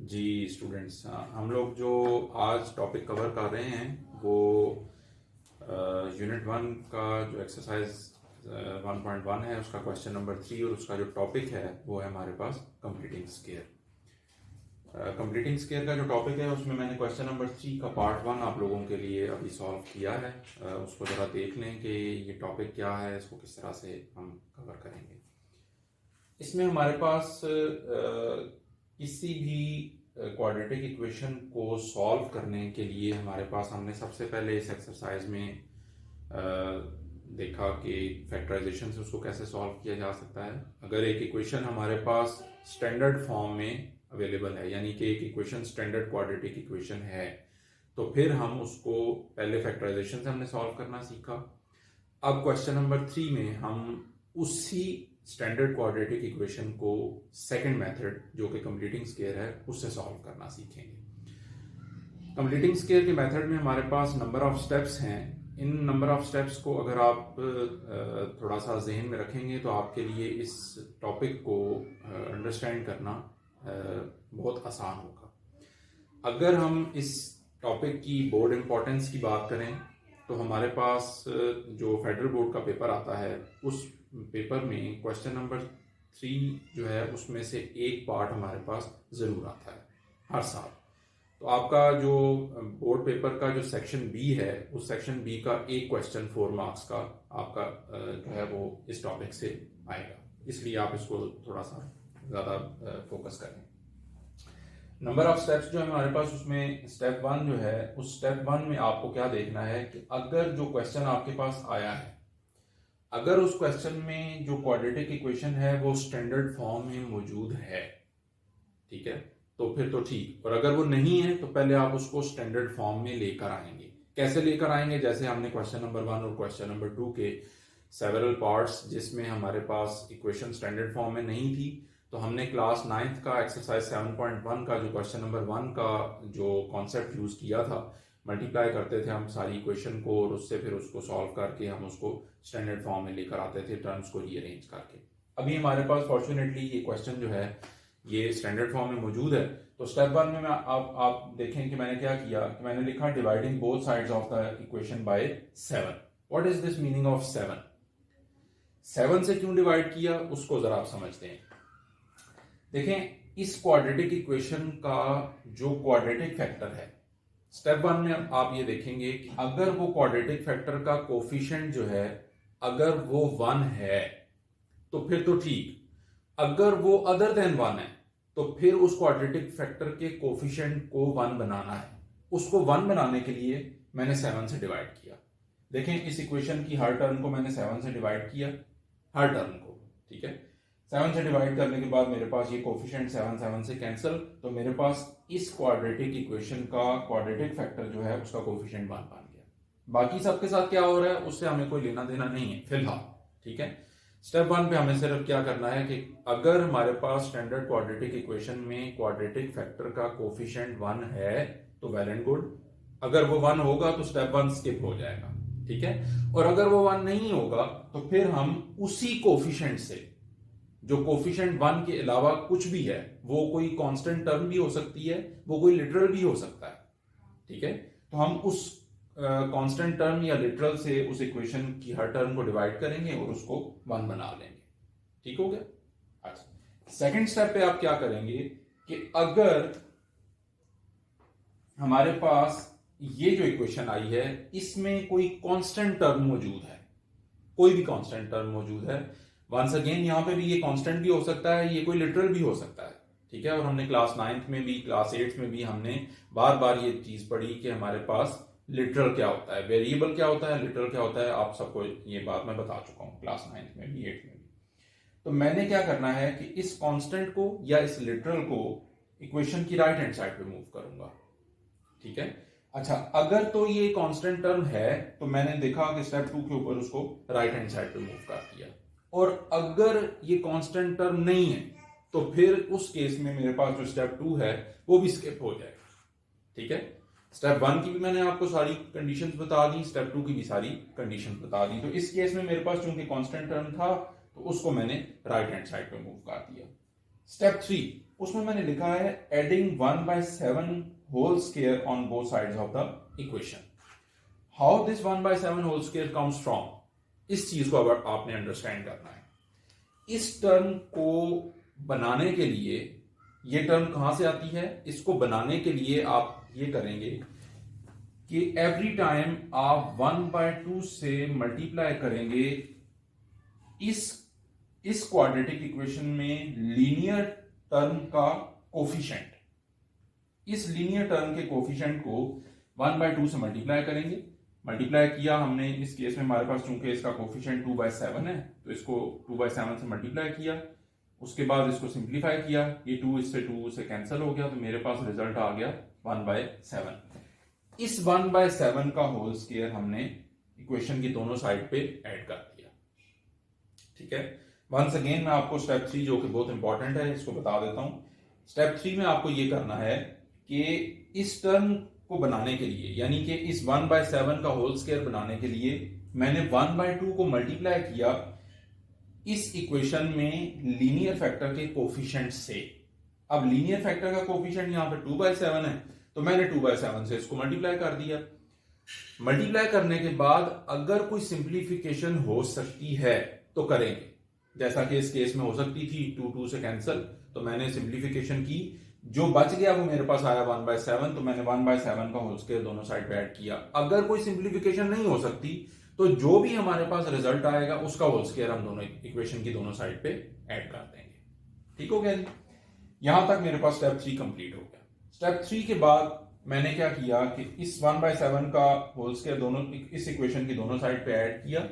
जी students, हम लोग जो आज टॉपिक कवर कर रहे हैं वो यूनिट 1 का जो एक्सरसाइज 1.1 है उसका क्वेश्चन नंबर 3 और उसका जो टॉपिक है वो है हमारे पास कंप्लीटिंग स्केयर। कंप्लीटिंग स्केयर का जो टॉपिक है उसमें मैंने क्वेश्चन नंबर 3 का पार्ट 1 आप लोगों के लिए अभी सॉल्व किया है। उसको ज़रा देख लें कि ये टॉपिक क्या है, इसको किस तरह से हम कवर करेंगे। इसमें हमारे पास किसी भी क्वाड्रेटिक इक्वेशन को सॉल्व करने के लिए हमारे पास हमने सबसे पहले इस एक्सरसाइज में देखा कि फैक्टराइजेशन से उसको कैसे सॉल्व किया जा सकता है। अगर एक इक्वेशन हमारे पास स्टैंडर्ड फॉर्म में अवेलेबल है, यानी कि एक इक्वेशन स्टैंडर्ड क्वाड्रेटिक इक्वेशन है, तो फिर हम उसको पहले फैक्टराइजेशन से हमने सॉल्व करना सीखा। अब क्वेश्चन नंबर 3 में हम उसी स्टैंडर्ड क्वाड्रेटिक इक्वेशन को सेकंड मेथड जो कि कंप्लीटिंग स्केयर है उससे सॉल्व करना सीखेंगे। कंप्लीटिंग स्केयर के मेथड में हमारे पास नंबर ऑफ स्टेप्स हैं। इन नंबर ऑफ स्टेप्स को अगर आप थोड़ा सा जहन में रखेंगे तो आपके लिए इस टॉपिक को अंडरस्टैंड करना बहुत आसान होगा। अगर हम इस टॉपिक की बोर्ड इम्पोर्टेंस की बात करें तो हमारे पास जो फेडरल बोर्ड का पेपर आता है उस पेपर में क्वेश्चन नंबर 3 जो है उसमें से एक पार्ट हमारे पास ज़रूर आता है हर साल। तो आपका जो बोर्ड पेपर का जो सेक्शन बी है उस सेक्शन बी का एक क्वेश्चन 4 मार्क्स का आपका जो है वो इस टॉपिक से आएगा, इसलिए आप इसको थोड़ा सा ज़्यादा फोकस करें। नंबर ऑफ स्टेप्स जो है हमारे पास उसमें स्टेप 1 जो है उस स्टेप 1 में आपको क्या देखना है कि अगर जो क्वेश्चन आपके पास आया है, अगर उस क्वेश्चन में जो क्वाड्रेटिक इक्वेशन है वो स्टैंडर्ड फॉर्म में मौजूद है, ठीक है, तो फिर तो ठीक। और अगर वो नहीं है तो पहले आप उसको स्टैंडर्ड फॉर्म में लेकर आएंगे। कैसे लेकर आएंगे? जैसे हमने क्वेश्चन नंबर 1 और क्वेश्चन नंबर 2 के सेवरल पार्ट्स जिसमें हमारे पास इक्वेशन स्टैंडर्ड फॉर्म में नहीं थी, तो हमने क्लास 9th का एक्सरसाइज 7.1 का जो क्वेश्चन नंबर 1 का जो कॉन्सेप्ट यूज किया था, मल्टीप्लाई करते थे हम सारी इक्वेशन को और उससे फिर उसको सॉल्व करके हम उसको स्टैंडर्ड फॉर्म में लेकर आते थे टर्म्स को रीअरेंज करके। अभी हमारे पास फॉर्चुनेटली ये क्वेश्चन जो है ये स्टैंडर्ड फॉर्म में मौजूद है। तो स्टेप 1 में आप देखें कि मैंने क्या किया कि मैंने लिखा dividing both sides of the equation by 7। What is this meaning of 7? 7 से क्यों डिवाइड किया उसको जरा आप समझते हैं। देखें, इस क्वाड्रेटिक इक्वेशन का जो क्वाड्रेटिक फैक्टर है, स्टेप 1 में आप ये देखेंगे कि अगर वो क्वाड्रेटिक फैक्टर का कोफिशिएंट जो है अगर वो 1 है तो फिर तो ठीक। अगर वो अदर देन 1 है तो फिर उस क्वाड्रेटिक फैक्टर के कोफिशिएंट को 1 बनाना है। उसको 1 बनाने के लिए मैंने 7 से डिवाइड किया। देखें, इस इक्वेशन की हर टर्म को मैंने 7 से डिवाइड किया, हर टर्म को, ठीक है। 7 से डिवाइड करने के बाद मेरे पास ये कोफिशिएंट 7 से कैंसिल, तो मेरे पास इस क्वाड्रेटिक इक्वेशन का क्वाड्रेटिक फैक्टर जो है उसका कोफिशिएंट 1 बन गया। बाकी सबके साथ क्या हो रहा है उससे हमें कोई लेना देना नहीं है फिलहाल, ठीक है। स्टेप 1 पे हमें सिर्फ क्या करना है कि अगर हमारे पास स्टैंडर्ड क्वाड्रेटिक इक्वेशन में क्वाड्रेटिक फैक्टर का कोफिशिएंट 1 है तो वेल एंड गुड। अगर वो 1 होगा तो स्टेप 1 स्किप हो जाएगा, ठीक है। और अगर वो 1 नहीं होगा तो फिर हम उसी कोफिशिएंट से, जो कोफिशिएंट 1 के अलावा कुछ भी है, वो कोई कांस्टेंट टर्म भी हो सकती है, वो कोई लिटरल भी हो सकता है, ठीक है, तो हम उस कांस्टेंट टर्म या लिटरल से उस इक्वेशन की हर टर्म को डिवाइड करेंगे और उसको 1 बना लेंगे। ठीक हो गया? अच्छा, सेकंड स्टेप पे आप क्या करेंगे कि अगर हमारे पास ये जो इक्वेशन आई है इसमें कोई कांस्टेंट टर्म मौजूद है, कोई भी कांस्टेंट टर्म मौजूद है, वंस अगेन यहां पे भी ये कांस्टेंट भी हो सकता है, ये कोई लिटरल भी हो सकता है, ठीक है। और हमने क्लास 9th में भी क्लास 8th में भी हमने बार बार ये चीज पढ़ी कि हमारे पास लिटरल क्या होता है, वेरिएबल क्या होता है, लिटरल क्या होता है, आप सबको ये बात मैं बता चुका हूं क्लास 9th में भी 8th में भी। तो मैंने क्या करना है कि इस कांस्टेंट को या इस लिटरल को इक्वेशन की राइट हैंड साइड पे मूव करूंगा, ठीक है। अच्छा, अगर तो ये कांस्टेंट टर्म है तो मैंने देखा कि स्टेप 2 के ऊपर उसको राइट हैंड साइड पे मूव कर दिया। और अगर ये कांस्टेंट टर्म नहीं है तो फिर उस केस में मेरे पास जो स्टेप 2 है वो भी स्किप हो जाएगा, ठीक है। स्टेप 1 की भी मैंने आपको सारी कंडीशंस बता दी, स्टेप 2 की भी सारी कंडीशंस बता दी। तो इस केस में मेरे पास चूंकि कांस्टेंट टर्म था तो उसको मैंने राइट हैंड साइड पे मूव कर दिया। स्टेप 3, उसमें मैंने लिखा है adding 1/7 whole square on both sides of the equation. How this 1/7 whole square comes from, इस चीज को अब आपने अंडरस्टैंड करना है। इस टर्म को बनाने के लिए, ये टर्म कहां से आती है, इसको बनाने के लिए आप ये करेंगे कि एवरी टाइम आप 1/2 से मल्टीप्लाई करेंगे इस क्वाड्रेटिक इक्वेशन में लीनियर टर्म का कोफिशिएंट। इस लीनियर टर्म के कोफिशिएंट को 1/2 से मल्टीप्लाई करेंगे। मल्टीप्लाई किया हमने, इस केस में हमारे पास चूंकि इसका कोफिशिएंट 2/7 है तो इसको 2/7 से मल्टीप्लाई किया। उसके बाद इसको सिंप्लीफाई किया, ये 2 से कैंसिल हो गया, तो मेरे पास रिजल्ट आ गया 1/7। इस 1/7 का होल स्क्वायर हमने इक्वेशन की दोनों साइड पे ऐड कर दिया। ठीक है, वंस अगेन मैं आपको स्टेप 3 जो कि बहुत इंपॉर्टेंट है इसको बता देता हूं। स्टेप 3 में आपको ये करना है कि इस टर्म को बनाने के लिए, यानी कि इस 1/7 का होल स्क्वायर बनाने के लिए मैंने 1/2 को मल्टीप्लाई किया इस इक्वेशन में लीनियर फैक्टर के कोफिशिएंट से। अब लीनियर फैक्टर का कोफिशिएंट यहां पे 2/7 है, तो मैंने 2/7 से इसको मल्टीप्लाई कर दिया। मल्टीप्लाई करने के बाद अगर कोई सिंप्लीफिकेशन हो सकती है तो करेंगे, जैसा कि इस केस में हो सकती थी 2 से कैंसिल, तो मैंने सिंप्लीफिकेशन की, जो बच गया वो मेरे पास आया 1/7, तो मैंने 1/7 का होल स्क्वायर दोनों साइड पे ऐड किया। अगर कोई सिंप्लीफिकेशन नहीं हो सकती तो जो भी हमारे पास रिजल्ट आएगा उसका होल स्क्वायर हम दोनों इक्वेशन की दोनों साइड पे ऐड कर देंगे। ठीक हो गया जी, यहां तक मेरे पास स्टेप 3 कंप्लीट हो गया। स्टेप 3 के बाद मैंने क्या किया कि इस 1/7 का होल स्क्वायर दोनों इस इक्वेशन की दोनों साइड पे ऐड किया।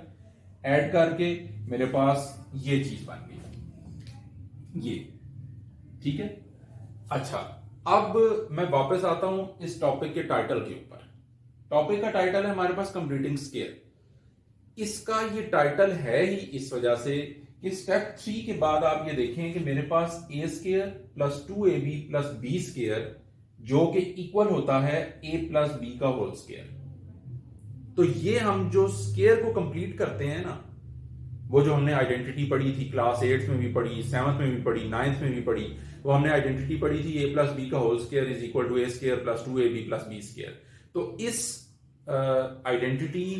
ऐड करके मेरे पास ये चीज बन गई, ये। ठीक है, अच्छा अब मैं वापस आता हूं इस टॉपिक के टाइटल के ऊपर। टॉपिक का टाइटल है हमारे पास कंप्लीटिंग स्क्वायर। इसका ये टाइटल है ही इस वजह से कि स्टेप 3 के बाद आप ये देखें कि मेरे पास a² + 2ab + b² जो कि इक्वल होता है a + b का होल स्क्वायर। तो ये हम जो स्क्वायर को कंप्लीट करते हैं ना, वो जो हमने आइडेंटिटी पढ़ी थी क्लास 8 में भी पढ़ी, 7th में भी पढ़ी, 9th में भी पढ़ी, वो हमने आइडेंटिटी पढ़ी थी a + b का whole square = a² + 2ab + b²। तो इस आइडेंटिटी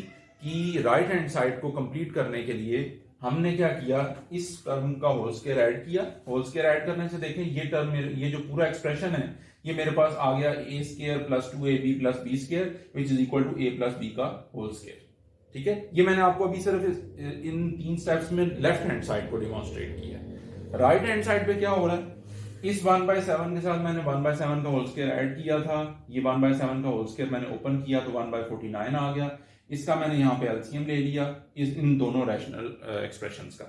की राइट हैंड साइड को कंप्लीट करने के लिए हमने क्या किया, इस टर्म का होल स्क्वायर ऐड किया। होल स्क्वायर ऐड करने से देखें ये टर्म, ये जो पूरा एक्सप्रेशन है ये मेरे पास आ गया a² + 2ab + b² = a + b का होल स्क्वायर। ठीक है, ये मैंने आपको अभी सिर्फ इन 3 स्टेप्स में लेफ्ट हैंड साइड को डिमॉन्स्ट्रेट किया। राइट हैंड साइड पे क्या हो रहा है, इस 1/7 के साथ मैंने 1/7 का होल स्क्वायर ऐड किया था। ये 1/7 का होल स्क्वायर मैंने ओपन किया तो 1/49 आ गया। इसका मैंने यहाँ पे एलसीएम ले लिया इन दोनों रैशनल एक्सप्रेशंस का।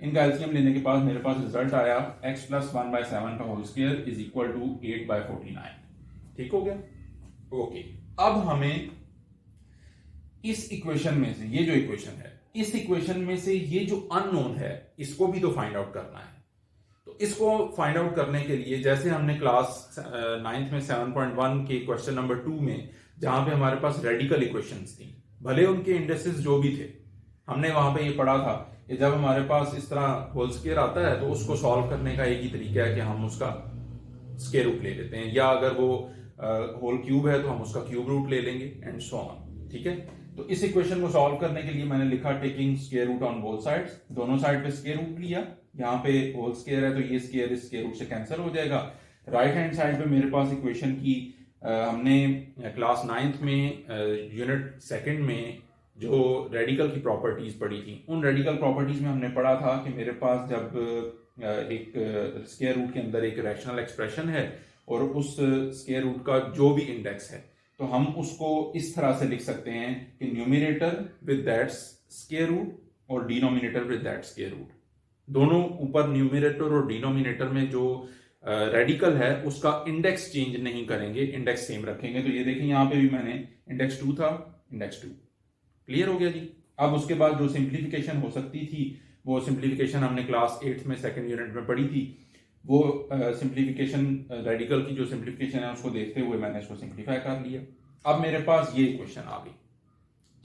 इनका एलसीएम लेने के बाद मेरे पास रिजल्ट आया x + 1/7 का होल स्क्वायर = 8/49। ठीक हो गया, ओके। अब हमें इस इक्वेशन में से, ये जो इक्वेशन है, इस इक्वेशन में से ये जो अननोन है इसको भी तो फाइंड आउट करना है। तो इसको फाइंड आउट करने के लिए जैसे हमने क्लास 9th में 7.1 के क्वेश्चन नंबर 2 में जहां पे हमारे पास रेडिकल इक्वेशंस थी, भले उनके इंडेक्सेस जो भी थे, हमने वहां पे ये पढ़ा था कि जब हमारे पास इस तरह होल स्क्वायर आता है तो उसको सॉल्व करने का एक ही तरीका है कि हम उसका स्क्वायर रूट ले लेते हैं, या अगर वो होल क्यूब है तो हम उसका क्यूब रूट ले लेंगे एंड सो ऑन। ठीक है, तो इस इक्वेशन को सॉल्व करने के लिए मैंने लिखा taking square root on both sides. दोनों साइड पे स्क्वायर रूट लिया, यहाँ पे होल स्क्वायर है तो ये स्क्वायर इस स्क्वायर रूट से कैंसिल हो जाएगा। राइट हैंड साइड पे मेरे पास इक्वेशन की हमने क्लास 9th में यूनिट 2nd में जो रेडिकल की प्रॉपर्टीज पढ़ी थी, उन रेडिकल प्रॉपर्टीज में हमने पढ़ा था कि मेरे पास जब एक स्क्वायर रूट के अंदर एक रैशनल एक्सप्रेशन है और उस स्क्वायर रूट का जो भी इंडेक्स है तो हम उसको इस तरह से लिख सकते हैं कि numerator with that square root और denominator with that square root. दोनों ऊपर न्यूमरेटर और डिनोमिनेटर में जो रेडिकल है उसका इंडेक्स चेंज नहीं करेंगे, इंडेक्स सेम रखेंगे। तो ये देखें यहाँ पे भी मैंने इंडेक्स 2 था, इंडेक्स 2 क्लियर हो गया जी। अब उसके बाद जो सिंप्लीफिकेशन हो सकती थी वो सिंप्लीफिकेशन हमने क्लास 8th में 2nd यूनिट में पढ़ी थी। वो सिंप्लीफिकेशन रेडिकल की जो सिंप्लीफिकेशन है उसको देखते हुए मैंने इसको सिंप्लीफाई कर लिया। अब मेरे पास ये इक्वेशन आ गई।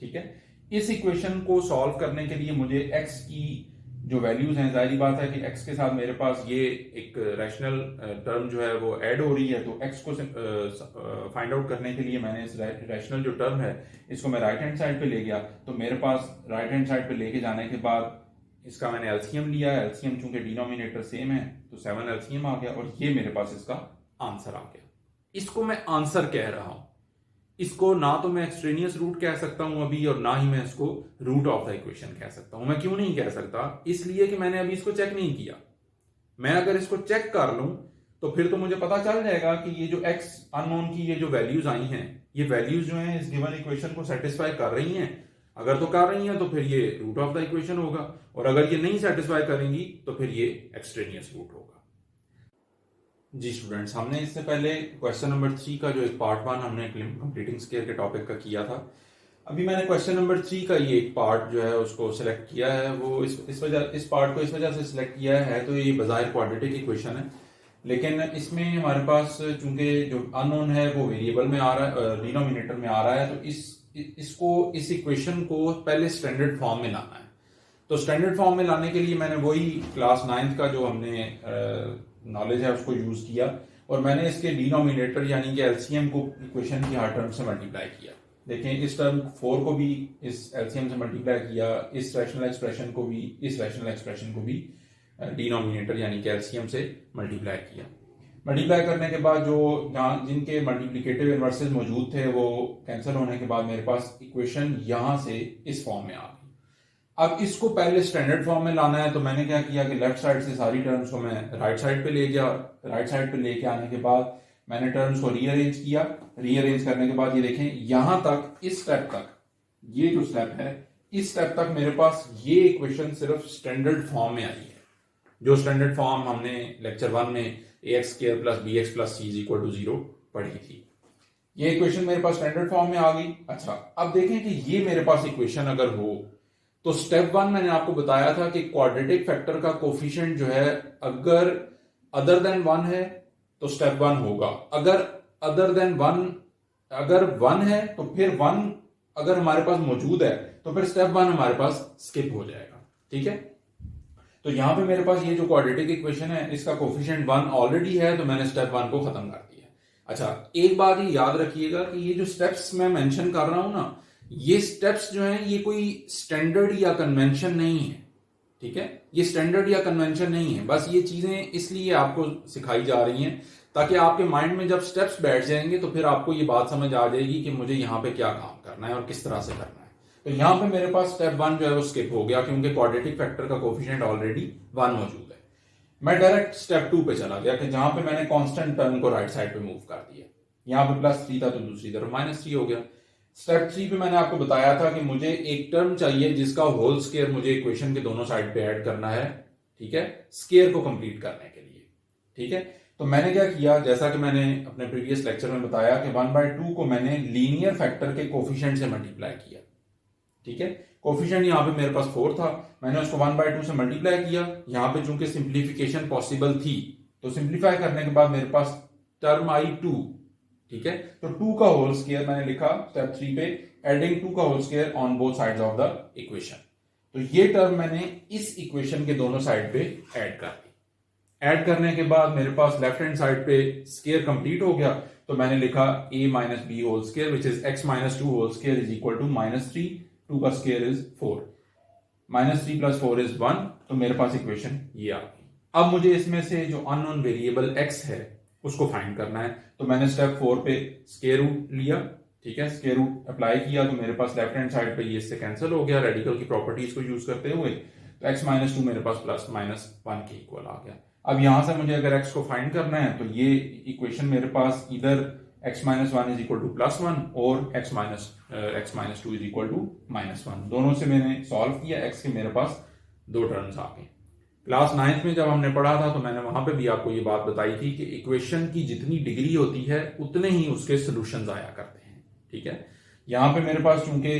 ठीक है, इस इक्वेशन को सॉल्व करने के लिए मुझे x की जो वैल्यूज हैं, जाहिर बात है कि x के साथ मेरे पास ये एक रैशनल टर्म जो है वो ऐड हो रही है, तो x को फाइंड आउट करने के लिए मैंने इस रैशनल जो टर्म है इसको मैं राइट हैंड साइड पे ले गया। तो मेरे पास राइट हैंड साइड पे लेके जाने के बाद इसका मैंने एलसीएम लिया। एलसीएम चूंकि डिनोमिनेटर सेम है तो 7 एलसीएम आ गया और ये मेरे पास इसका आंसर आ गया। इसको मैं आंसर कह रहा हूं, इसको ना तो मैं एक्सट्रेनियस रूट कह सकता हूं अभी और ना ही मैं इसको रूट ऑफ द इक्वेशन कह सकता हूं। मैं क्यों नहीं कह सकता? इसलिए कि मैंने अभी इसको चेक नहीं किया। मैं अगर इसको चेक कर लूं तो फिर तो मुझे पता चल जाएगा कि ये जो x अननोन की ये जो वैल्यूज आई हैं, ये वैल्यूज जो हैं इस गिवन इक्वेशन को सेटिस्फाई कर रही हैं। अगर तो कर रही हैं तो फिर ये रूट ऑफ द इक्वेशन होगा, और अगर ये नहीं सेटिस्फाई करेंगी तो फिर ये एक्सट्रेनियस रूट होगा। जी स्टूडेंट्स, हमने इससे पहले क्वेश्चन नंबर 3 का जो एक पार्ट 1 हमने कंप्लीटिंग स्केयर के टॉपिक का किया था। अभी मैंने क्वेश्चन नंबर 3 का ये एक पार्ट जो है उसको सिलेक्ट किया है। वो इस पार्ट को इस वजह से सिलेक्ट किया है, तो ये बजाय क्वाड्रेटिक इक्वेशन है, लेकिन इसमें हमारे पास चूंकि जो अननोन है वो वेरिएबल में आ रहा है, डिनोमिनेटर में आ रहा है, तो इस इक्वेशन को पहले स्टैंडर्ड फॉर्म में लाना है। तो स्टैंडर्ड फॉर्म में लाने के लिए मैंने वही क्लास 9th का जो हमने नॉलेज है उसको यूज किया, और मैंने इसके डिनोमिनेटर यानी कि एलसीएम को इक्वेशन की हर टर्म से मल्टीप्लाई किया। देखें, इस टर्म 4 को भी इस एलसीएम से मल्टीप्लाई किया, इस रैशनल एक्सप्रेशन को भी इस रैशनल एक्सप्रेशन को भी डिनोमिनेटर यानी कि एलसीएम से मल्टीप्लाई किया। मल्टीप्लाई करने के बाद जो जिनके मल्टीप्लिकेटिव इनवर्सेस मौजूद थे वो कैंसिल होने के बाद मेरे पास इक्वेशन यहां से इस फॉर्म में आ गई। अब इसको पहले स्टैंडर्ड फॉर्म में लाना है, तो मैंने क्या किया कि लेफ्ट साइड से सारी टर्म्स को मैं राइट साइड पे ले गया। राइट साइड पे लेके आने के बाद मैंने टर्म्स को रीअरेंज किया। रीअरेंज करने के बाद ये देखें, यहां तक इस स्टेप तक, ये जो स्टेप है इस स्टेप तक मेरे पास ये इक्वेशन सिर्फ स्टैंडर्ड फॉर्म में आई है, जो स्टैंडर्ड फॉर्म हमने लेक्चर 1 में ax² + bx + c = 0 पढ़ी थी। ये इक्वेशन मेरे पास स्टैंडर्ड फॉर्म में आ गई। अच्छा, अब देखें कि ये मेरे पास इक्वेशन अगर हो तो स्टेप 1 मैंने आपको बताया था कि क्वाड्रेटिक फैक्टर का कोफिशिएंट जो है अगर अदर देन 1 है तो स्टेप 1 होगा। अगर अदर देन 1 अगर 1 है तो फिर 1 अगर हमारे पास मौजूद है तो फिर स्टेप 1 हमारे पास स्किप हो जाएगा। ठीक है, तो यहां पे मेरे पास ये जो क्वाड्रेटिक इक्वेशन है इसका कोफिशिएंट 1 ऑलरेडी है, तो मैंने स्टेप 1 को खत्म कर दिया। अच्छा, एक बात ये याद रखिएगा कि ये जो स्टेप्स मैं मेंशन कर रहा हूं ना, ये स्टेप्स जो हैं ये कोई स्टैंडर्ड या कन्वेंशन नहीं है। ठीक है, ये स्टैंडर्ड या कन्वेंशन नहीं है, बस ये चीजें इसलिए आपको सिखाई जा रही हैं ताकि आपके माइंड में जब स्टेप्स बैठ जाएंगे तो फिर आपको ये बात समझ आ जाएगी कि मुझे यहाँ पे क्या काम करना है और किस तरह से करना है। तो यहां पे मेरे पास स्टेप 1 जो है वो स्किप हो गया क्योंकि क्वाड्रेटिक फैक्टर का कोफिशिएंट ऑलरेडी 1 मौजूद है। मैं डायरेक्ट स्टेप 2 पे चला गया कि जहां पे मैंने कांस्टेंट टर्म को राइट साइड पे मूव कर दिया। यहां पे +3 था तो दूसरी तरफ -3 हो गया। स्टेप 3 पे मैंने आपको बताया था कि मुझे एक टर्म चाहिए जिसका होल स्क्वायर मुझे इक्वेशन के दोनों साइड पे ऐड करना है। ठीक है, स्क्वायर को कंप्लीट करने के लिए। ठीक है, तो मैंने क्या किया, जैसा कि मैंने अपने प्रीवियस लेक्चर में बताया कि 1/2 को मैंने लीनियर फैक्टर के कोफिशिएंट से मल्टीप्लाई किया। ठीक है, कोफिशिएंट यहां पे मेरे पास 4 था, मैंने उसको 1/2 से मल्टीप्लाई किया। यहां पे चूंकि सिंप्लीफिकेशन पॉसिबल थी तो सिंप्लीफाई करने के बाद मेरे पास टर्म आई 2। ठीक है, तो 2 का होल स्क्वायर मैंने लिखा स्टेप 3 पे, एडिंग 2 का whole square on both sides of the equation. तो ये टर्म मैंने इस इक्वेशन के दोनों साइड पे ऐड कर दी। ऐड करने के बाद मेरे पास लेफ्ट हैंड साइड पे स्क्वायर कंप्लीट हो गया, तो मैंने लिखा a - b whole square which is x - 2 whole square is equal to -3, 2 का स्क्वायर इज 4, -3 + 4 इज 1। तो मेरे पास इक्वेशन ये आ गई। अब मुझे इसमें से जो अननोन वेरिएबल x है उसको फाइंड करना है, तो मैंने स्टेप 4 पे स्क्वायर रूट लिया। ठीक है, स्क्वायर रूट अप्लाई किया तो मेरे पास लेफ्ट हैंड साइड पे ये इससे कैंसिल हो गया रेडिकल की प्रॉपर्टीज को यूज करते हुए। तो x - 2 मेरे पास +-1 के इक्वल आ गया। अब यहां से मुझे अगर x को फाइंड करना है तो ये इक्वेशन मेरे पास इधर x - 1 इज इक्वल टू +1 और x - 2 इज इक्वल टू -1। दोनों से मैंने सॉल्व किया, x के मेरे पास 2 टर्म्स आ गए। क्लास 9th में जब हमने पढ़ा था तो मैंने वहां पे भी आपको ये बात बताई थी कि इक्वेशन की जितनी डिग्री होती है उतने ही उसके सोल्यूशंस आया करते हैं। ठीक है, यहां पे मेरे पास चूंकि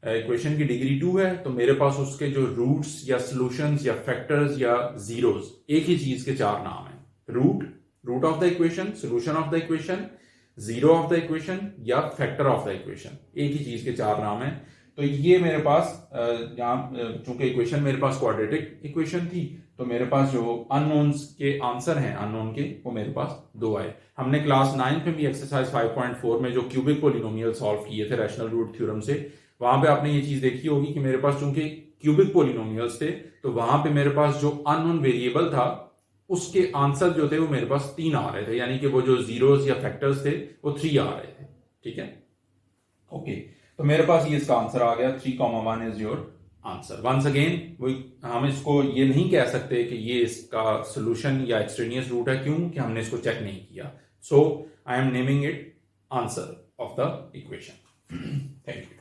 इक्वेशन की डिग्री 2 है तो मेरे पास उसके जो रूट्स या सॉल्यूशंस या फैक्टर्स या जीरोस, एक ही चीज के 4 नाम हैं। Root of the equation, solution of the equation, zero of the equation या फैक्टर ऑफ द इक्वेशन, एक ही चीज के 4 नाम हैं। तो ये मेरे पास यहाँ चूंकि इक्वेशन मेरे पास क्वाड्रेटिक इक्वेशन थी, तो मेरे पास जो अननोन्स के आंसर हैं अननोन के, वो मेरे पास 2 आए। हमने क्लास 9 में भी एक्सरसाइज 5.4 में जो क्यूबिक पोलिनोमियल सॉल्व किए थे रैशनल रूट थ्योरम से, वहां पे आपने ये चीज देखी होगी कि मेरे पास चूंकि क्यूबिक पोलिनोमियल्स थे, तो वहां पे मेरे पास जो अननोन वेरिएबल था उसके आंसर जो थे वो मेरे पास 3 आ रहे थे, यानी कि वो जो जीरोस या फैक्टर्स थे वो 3 आ रहे थे। ठीक है, ओके। तो मेरे पास ये इसका आंसर आ गया, 3,1 is your answer. Once again वो हम इसको ये नहीं कह सकते कि ये इसका सोल्यूशन या एक्सट्रेनियस रूट है, क्यों कि हमने इसको चेक नहीं किया। So I am naming it answer of the equation. Thank you.